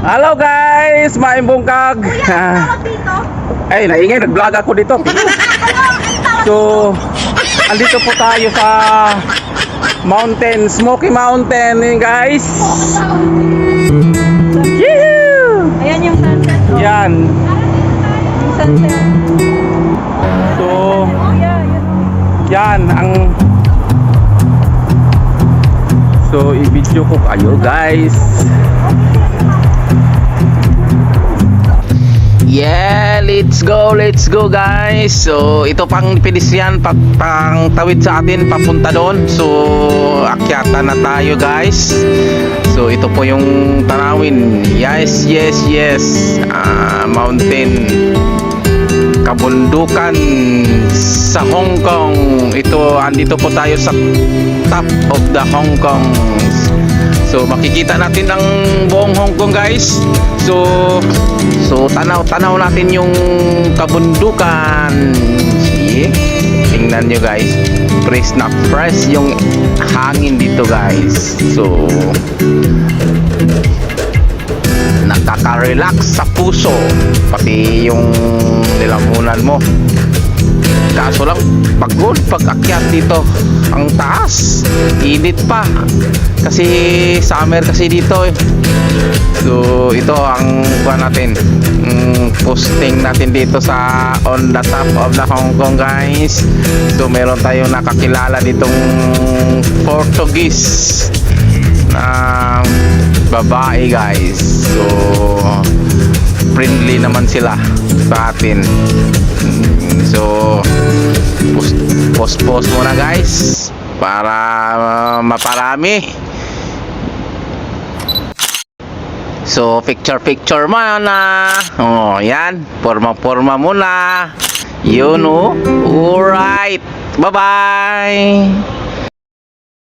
Hello guys, maing bungkag. Ay, naingay, nag-vlog ako dito. So, andito po tayo sa mountain, Smoky Mountain, guys. Yee! Ayan yung sunset. Oh. Yan. Yung sunset. So, Yeah, yan ang So, i-video ko kayo, guys. Yeah, let's go guys. So, ito pang pedestrian pang tawid sa atin papunta doon. So, akyatan na tayo, guys. So, ito po yung tanawin. Yes. Mountain kabundukan sa Hong Kong. Andito po tayo sa top of the Hong Kong. So makikita natin ang buong Hong Kong, guys. So tanaw natin yung kabundukan. See? Tingnan nyo, guys. Fresh na fresh yung hangin dito, guys. So nakaka-relax sa puso, pati yung nilamunan mo. Kaso lang, pagod pag akyat dito. Ang taas, init pa kasi summer kasi dito eh. So ito ang natin, posting natin dito sa on the top of the Hong Kong, guys. So meron tayong nakakilala ditong Portuguese na babae, guys. So friendly naman sila sa atin. So post muna, guys, para maparami. So picture muna. Oh, yan, forma muna. Yun, oh. Alright, bye bye.